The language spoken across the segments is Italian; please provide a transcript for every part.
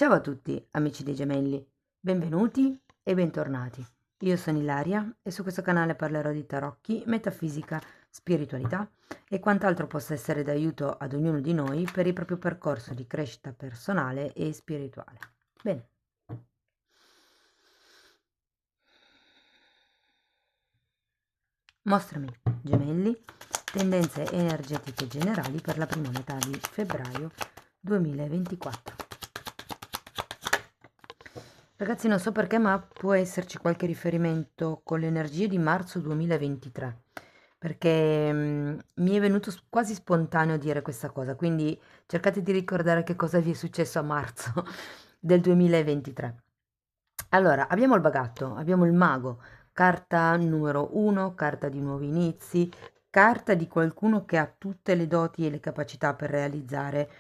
Ciao a tutti, amici dei gemelli, benvenuti e bentornati. Io sono Ilaria e su questo canale parlerò di tarocchi, metafisica, spiritualità e quant'altro possa essere d'aiuto ad ognuno di noi per il proprio percorso di crescita personale e spirituale. Bene. Mostrami, gemelli, tendenze energetiche generali per la prima metà di febbraio 2024. Ragazzi, non so perché, ma può esserci qualche riferimento con le energie di marzo 2023, perché mi è venuto quasi spontaneo dire questa cosa, quindi cercate di ricordare che cosa vi è successo a marzo del 2023. Allora, abbiamo il bagatto, abbiamo il mago, carta numero 1, carta di nuovi inizi, carta di qualcuno che ha tutte le doti e le capacità per realizzare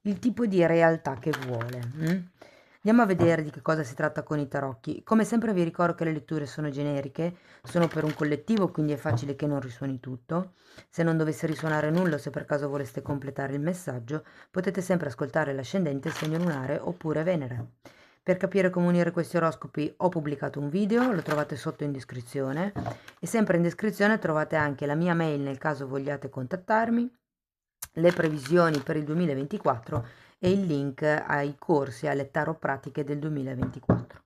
il tipo di realtà che vuole. Andiamo a vedere di che cosa si tratta con i tarocchi. Come sempre vi ricordo che le letture sono generiche, sono per un collettivo, quindi è facile che non risuoni tutto. Se non dovesse risuonare nulla o se per caso voleste completare il messaggio, potete sempre ascoltare l'ascendente, il segno lunare oppure Venere. Per capire come unire questi oroscopi ho pubblicato un video, lo trovate sotto in descrizione e sempre in descrizione trovate anche la mia mail nel caso vogliate contattarmi, le previsioni per il 2024 e il link ai corsi alle tarot pratiche del 2024.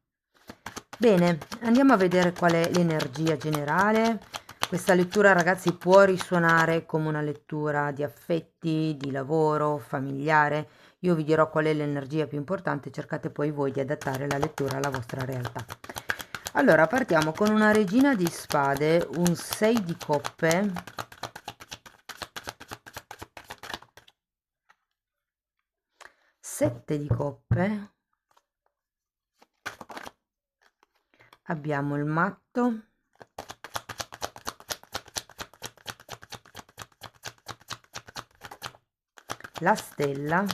Bene, andiamo a vedere qual è l'energia generale. Questa lettura, ragazzi, può risuonare come una lettura di affetti, di lavoro, familiare. Io vi dirò qual è l'energia più importante, cercate poi voi di adattare la lettura alla vostra realtà. Allora, partiamo con una regina di spade, un 6 di coppe, 7 di coppe, abbiamo il matto, la stella,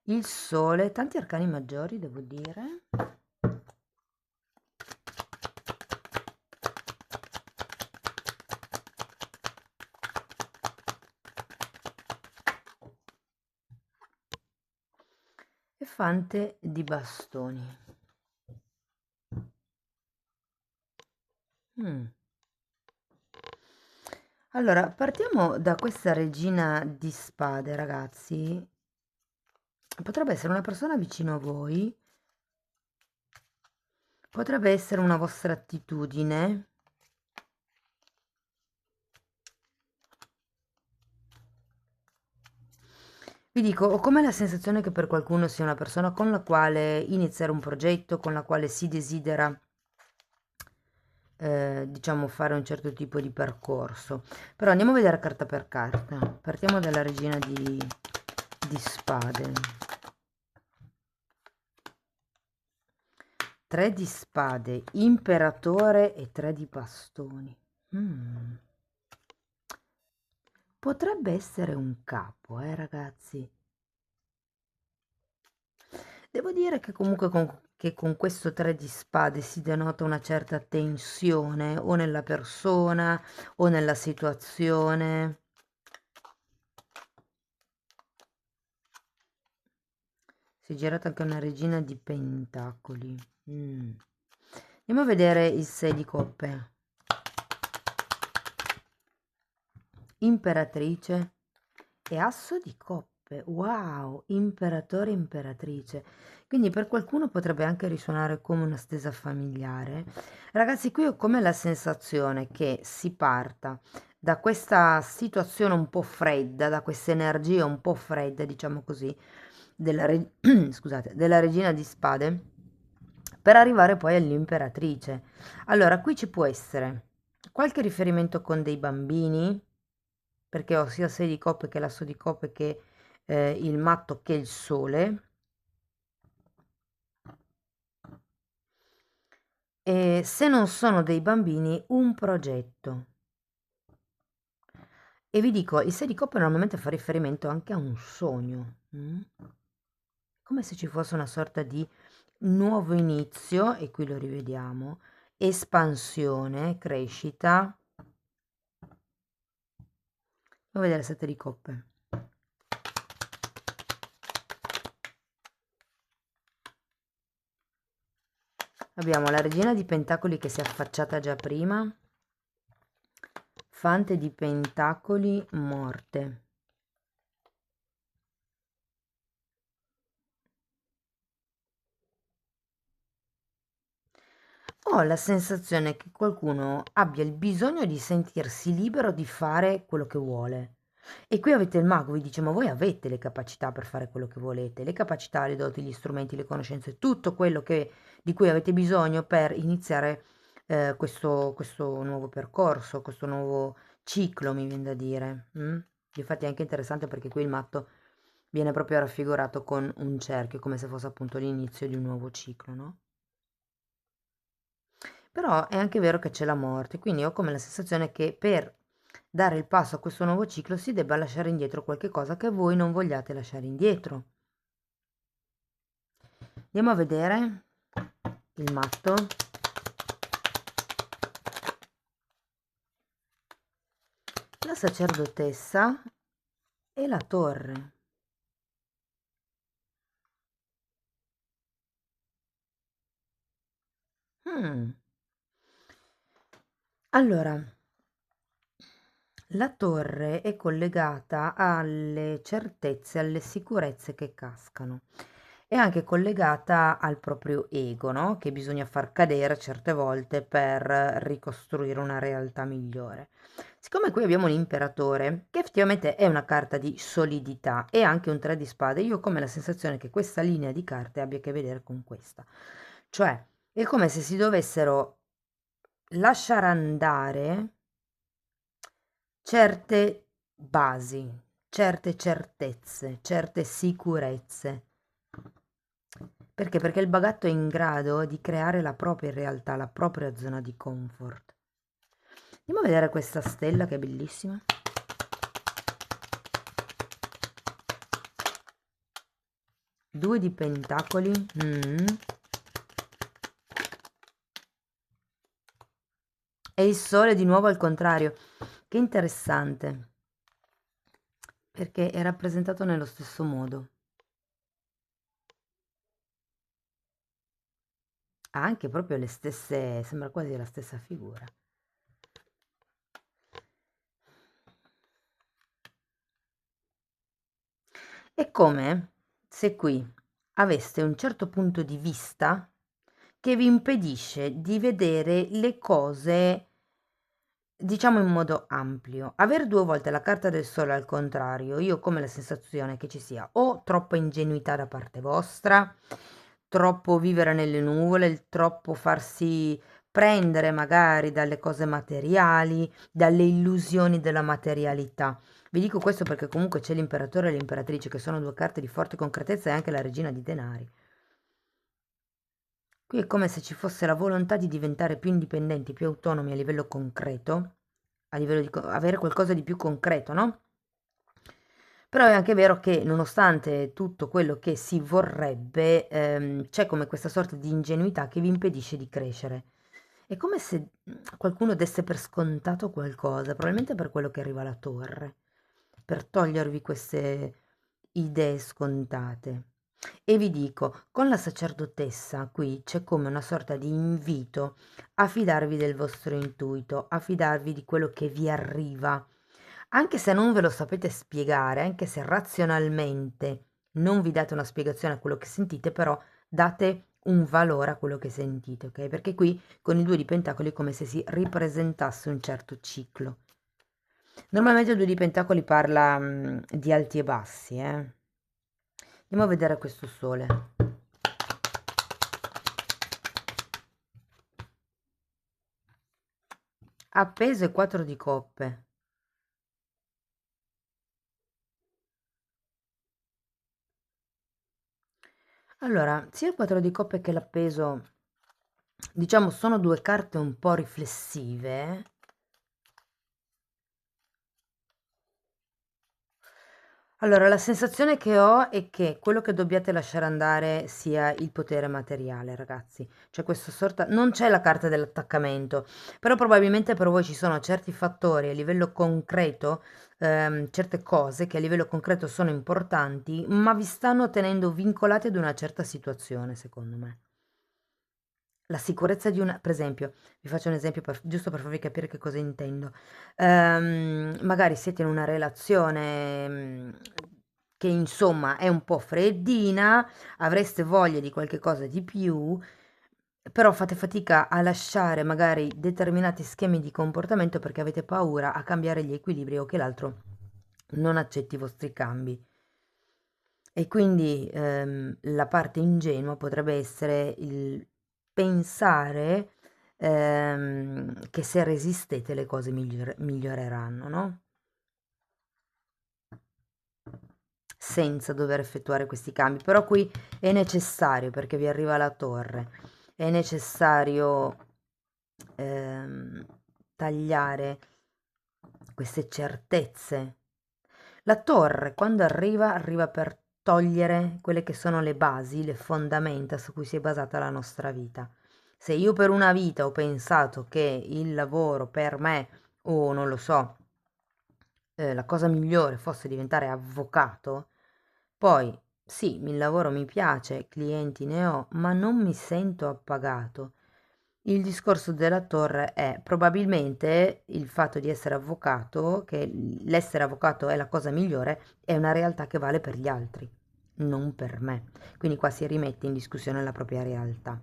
il sole, tanti arcani maggiori devo dire, e fante di bastoni. Allora, partiamo da questa regina di spade, ragazzi. Potrebbe essere una persona vicino a voi, potrebbe essere una vostra attitudine. Vi dico, ho come la sensazione che per qualcuno sia una persona con la quale iniziare un progetto, con la quale si desidera, diciamo, fare un certo tipo di percorso. Però andiamo a vedere carta per carta. Partiamo dalla regina di spade. 3 di spade, imperatore e 3 di bastoni. Potrebbe essere un capo, ragazzi. Devo dire che comunque con questo 3 di spade si denota una certa tensione o nella persona o nella situazione. Si è girata anche una regina di pentacoli. Andiamo a vedere il 6 di coppe. Imperatrice e asso di coppe. Wow, imperatore e imperatrice. Quindi per qualcuno potrebbe anche risuonare come una stesa familiare. Ragazzi, qui ho come la sensazione che si parta da questa situazione un po' fredda, da questa energia un po' fredda, diciamo così, scusate, della regina di spade, per arrivare poi all'imperatrice. Allora, qui ci può essere qualche riferimento con dei bambini, perché ho sia 6 di coppe che l'asso di coppe che il matto che il sole. E se non sono dei bambini, un progetto. E vi dico, il 6 di coppe normalmente fa riferimento anche a un sogno. Come se ci fosse una sorta di nuovo inizio, e qui lo rivediamo, espansione, crescita, Vuoi vedere 7 di coppe? Abbiamo la regina di pentacoli che si è affacciata già prima, fante di pentacoli morte. Ho la sensazione che qualcuno abbia il bisogno di sentirsi libero di fare quello che vuole. E qui avete il mago, vi dice, ma voi avete le capacità per fare quello che volete, le capacità, le doti, gli strumenti, le conoscenze, tutto quello di cui avete bisogno per iniziare questo nuovo percorso, questo nuovo ciclo, mi viene da dire. Infatti è anche interessante perché qui il matto viene proprio raffigurato con un cerchio, come se fosse appunto l'inizio di un nuovo ciclo, no? Però è anche vero che c'è la morte, quindi ho come la sensazione che per dare il passo a questo nuovo ciclo si debba lasciare indietro qualche cosa che voi non vogliate lasciare indietro. Andiamo a vedere il matto. La sacerdotessa e la torre. Mm. Allora, la torre è collegata alle certezze, alle sicurezze che cascano. È anche collegata al proprio ego, no? Che bisogna far cadere certe volte per ricostruire una realtà migliore. Siccome qui abbiamo l'imperatore, che effettivamente è una carta di solidità e anche un tre di spade, io ho come la sensazione che questa linea di carte abbia a che vedere con questa. Cioè, è come se si dovessero lasciare andare certe basi, certe certezze, certe sicurezze. Perché? Perché il bagatto è in grado di creare la propria realtà, la propria zona di comfort. Andiamo a vedere questa stella che è bellissima. Due di pentacoli. E il sole di nuovo al contrario. Che interessante. Perché è rappresentato nello stesso modo. Ha anche proprio le stesse, sembra quasi la stessa figura. È come se qui aveste un certo punto di vista che vi impedisce di vedere le cose, diciamo in modo ampio. Aver due volte la carta del sole al contrario, io ho come la sensazione che ci sia o troppa ingenuità da parte vostra, troppo vivere nelle nuvole, il troppo farsi prendere magari dalle cose materiali, dalle illusioni della materialità. Vi dico questo perché comunque c'è l'imperatore e l'imperatrice, che sono due carte di forte concretezza, e anche la regina di denari. Qui è come se ci fosse la volontà di diventare più indipendenti, più autonomi a livello concreto, a livello di avere qualcosa di più concreto, no? Però è anche vero che nonostante tutto quello che si vorrebbe, c'è come questa sorta di ingenuità che vi impedisce di crescere. È come se qualcuno desse per scontato qualcosa, probabilmente per quello che arriva alla torre, per togliervi queste idee scontate. E vi dico, con la sacerdotessa qui c'è come una sorta di invito a fidarvi del vostro intuito, a fidarvi di quello che vi arriva, anche se non ve lo sapete spiegare, anche se razionalmente non vi date una spiegazione a quello che sentite, però date un valore a quello che sentite, ok? Perché qui con i due di pentacoli è come se si ripresentasse un certo ciclo. Normalmente il due di pentacoli parla di alti e bassi, eh? Andiamo a vedere questo sole. Appeso e 4 di coppe. Allora, sia il 4 di coppe che l'appeso, diciamo, sono due carte un po' riflessive. Allora, la sensazione che ho è che quello che dobbiate lasciare andare sia il potere materiale, ragazzi. C'è questa sorta, non c'è la carta dell'attaccamento, però probabilmente per voi ci sono certi fattori a livello concreto, certe cose che a livello concreto sono importanti, ma vi stanno tenendo vincolati ad una certa situazione, secondo me. La sicurezza di una, per esempio, vi faccio un esempio giusto per farvi capire che cosa intendo. Magari siete in una relazione che insomma è un po' freddina, avreste voglia di qualche cosa di più, però fate fatica a lasciare magari determinati schemi di comportamento perché avete paura a cambiare gli equilibri o che l'altro non accetti i vostri cambi. E quindi la parte ingenua potrebbe essere il pensare che se resistete le cose miglioreranno, no? Senza dover effettuare questi cambi. Però qui è necessario perché vi arriva la torre, è necessario ehm, tagliare queste certezze. La torre, quando arriva, arriva per togliere quelle che sono le basi, le fondamenta su cui si è basata la nostra vita. Se io per una vita ho pensato che il lavoro per me, o non lo so, la cosa migliore fosse diventare avvocato, poi sì, il lavoro mi piace, clienti ne ho, ma non mi sento appagato. Il discorso della torre è probabilmente il fatto di essere avvocato, che l'essere avvocato è la cosa migliore, è una realtà che vale per gli altri, non per me. Quindi qua si rimette in discussione la propria realtà.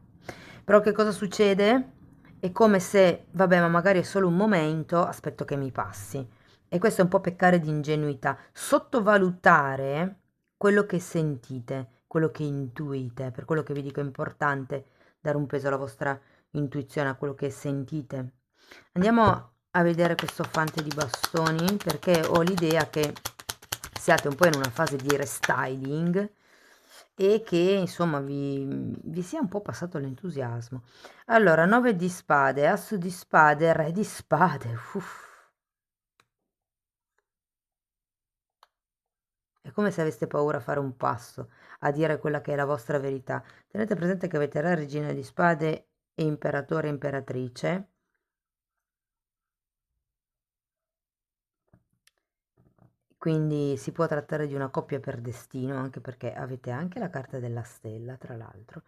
Però che cosa succede? È come se, vabbè, ma magari è solo un momento, aspetto che mi passi. E questo è un po' peccare di ingenuità. Sottovalutare quello che sentite, quello che intuite, per quello che vi dico è importante dare un peso alla vostra intuizione, a quello che sentite. Andiamo a vedere questo fante di bastoni perché ho l'idea che siate un po' in una fase di restyling e che insomma vi sia un po' passato l'entusiasmo. Allora, 9 di spade, asso di spade, re di spade. Uff. È come se aveste paura a fare un passo, a dire quella che è la vostra verità. Tenete presente che avete re, regina di spade e imperatore e imperatrice. Quindi si può trattare di una coppia per destino, anche perché avete anche la carta della stella, tra l'altro.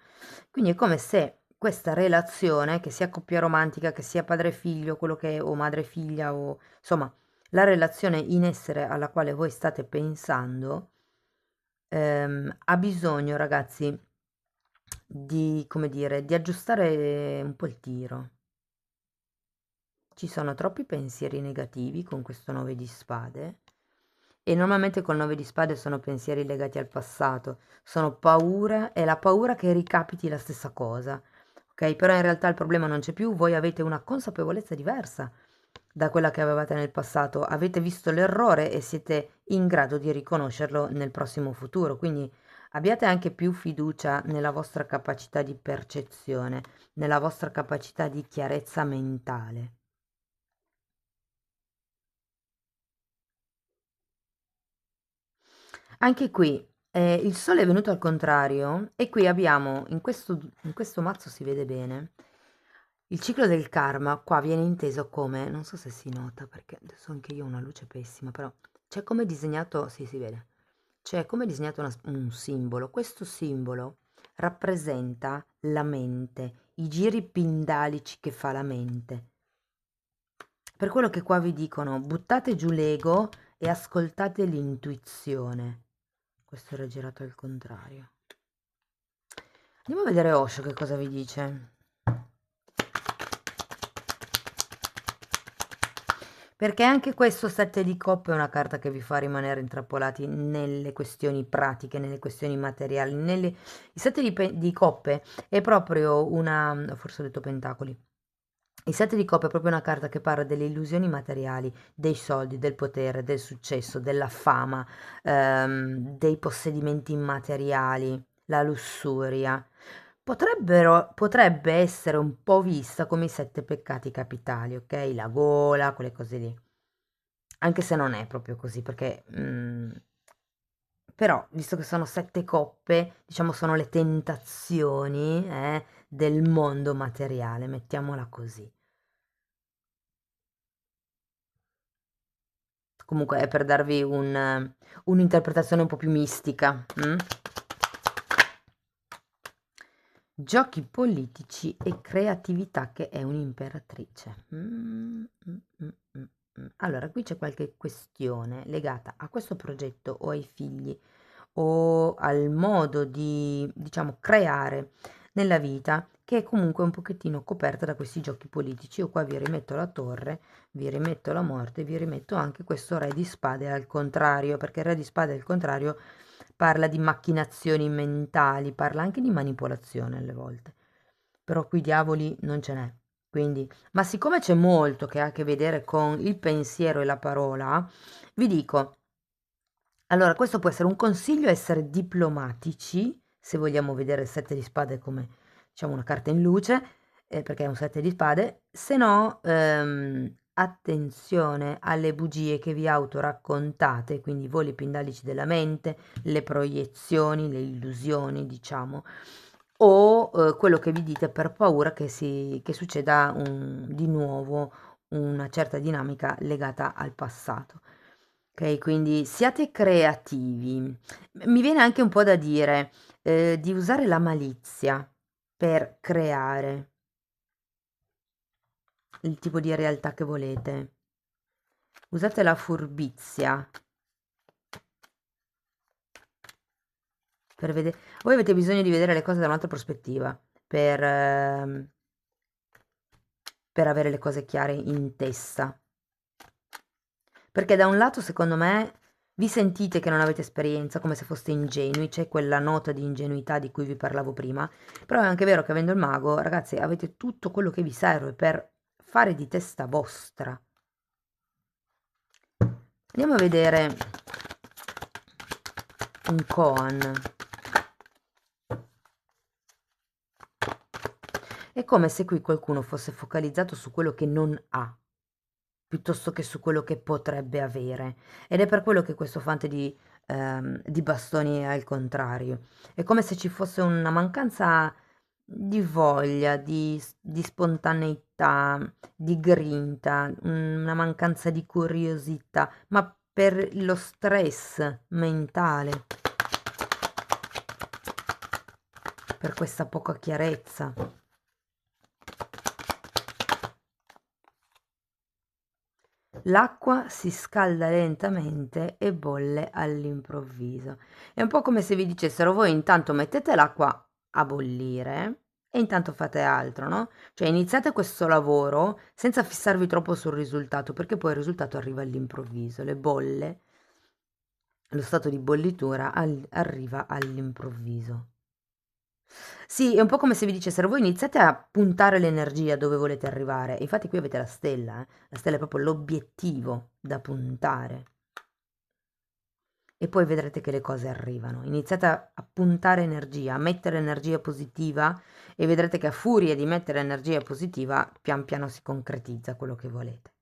Quindi è come se questa relazione, che sia coppia romantica, che sia padre-figlio, quello che è, o madre-figlia, o insomma, la relazione in essere alla quale voi state pensando, ha bisogno, ragazzi, di, come dire, di aggiustare un po' il tiro. Ci sono troppi pensieri negativi con questo 9 di spade e normalmente col 9 di spade sono pensieri legati al passato, sono paura, è la paura che ricapiti la stessa cosa, ok? Però in realtà il problema non c'è più, voi avete una consapevolezza diversa da quella che avevate nel passato, avete visto l'errore e siete in grado di riconoscerlo nel prossimo futuro, quindi abbiate anche più fiducia nella vostra capacità di percezione, nella vostra capacità di chiarezza mentale. Anche qui il sole è venuto al contrario e qui abbiamo, in questo mazzo si vede bene, il ciclo del karma qua viene inteso come, non so se si nota perché adesso anche io ho una luce pessima, però c'è come disegnato, sì si vede, c'è come disegnato un simbolo. Questo simbolo rappresenta la mente, i giri pindalici che fa la mente. Per quello che qua vi dicono, buttate giù l'ego e ascoltate l'intuizione. Questo era girato al contrario. Andiamo a vedere Osho che cosa vi dice. Perché anche questo 7 di coppe è una carta che vi fa rimanere intrappolati nelle questioni pratiche, nelle questioni materiali. Il 7 di coppe è proprio una, forse ho detto pentacoli. Il 7 di coppe è proprio una carta che parla delle illusioni materiali, dei soldi, del potere, del successo, della fama, dei possedimenti immateriali, la lussuria. Potrebbe essere un po' vista come i 7 peccati capitali, ok? La gola, quelle cose lì. Anche se non è proprio così, perché però, visto che sono 7 coppe, diciamo sono le tentazioni, del mondo materiale, mettiamola così. Comunque è per darvi un'interpretazione un po' più mistica. Giochi politici e creatività che è un'imperatrice. Allora, qui c'è qualche questione legata a questo progetto o ai figli o al modo di, diciamo, creare nella vita che è comunque un pochettino coperta da questi giochi politici. Io qua vi rimetto la torre, vi rimetto la morte, vi rimetto anche questo re di spade al contrario, perché il re di spade al contrario parla di macchinazioni mentali, parla anche di manipolazione alle volte. Però qui diavoli non ce n'è. Quindi, ma siccome c'è molto che ha a che vedere con il pensiero e la parola, vi dico, allora questo può essere un consiglio, essere diplomatici, se vogliamo vedere il sette di spade come, diciamo, una carta in luce, perché è un sette di spade, se no, attenzione alle bugie che vi autoraccontate, quindi voi le pindalici della mente, le proiezioni, le illusioni, diciamo, o quello che vi dite per paura che succeda di nuovo una certa dinamica legata al passato. Ok, quindi siate creativi. Mi viene anche un po' da dire di usare la malizia per creare il tipo di realtà che volete. Usate la furbizia per vedere. Voi avete bisogno di vedere le cose da un'altra prospettiva per avere le cose chiare in testa. Perché da un lato, secondo me, vi sentite che non avete esperienza, come se foste ingenui, c'è quella nota di ingenuità di cui vi parlavo prima, però è anche vero che avendo il mago, ragazzi, avete tutto quello che vi serve per fare di testa vostra. Andiamo a vedere un koan. È come se qui qualcuno fosse focalizzato su quello che non ha, piuttosto che su quello che potrebbe avere. Ed è per quello che questo fante di bastoni è al contrario. È come se ci fosse una mancanza di voglia, di spontaneità, di grinta, una mancanza di curiosità, ma per lo stress mentale, per questa poca chiarezza. L'acqua si scalda lentamente e bolle all'improvviso. È un po' come se vi dicessero: voi intanto mettete l'acqua a bollire e intanto fate altro, no? Cioè iniziate questo lavoro senza fissarvi troppo sul risultato, perché poi il risultato arriva all'improvviso. Le bolle, lo stato di bollitura arriva all'improvviso. Sì, è un po' come se vi dicessero: voi iniziate a puntare l'energia dove volete arrivare. Infatti qui avete la stella, eh? La stella è proprio l'obiettivo da puntare. E poi vedrete che le cose arrivano. Iniziate a puntare energia, a mettere energia positiva e vedrete che a furia di mettere energia positiva, pian piano si concretizza quello che volete.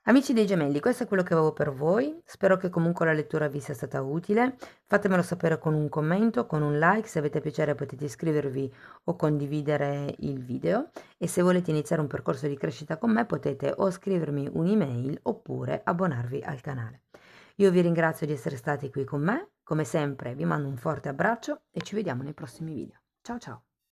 Amici dei gemelli, questo è quello che avevo per voi. Spero che comunque la lettura vi sia stata utile. Fatemelo sapere con un commento, con un like. Se avete piacere potete iscrivervi o condividere il video. E se volete iniziare un percorso di crescita con me potete o scrivermi un'email oppure abbonarvi al canale. Io vi ringrazio di essere stati qui con me. Come sempre vi mando un forte abbraccio e ci vediamo nei prossimi video. Ciao ciao!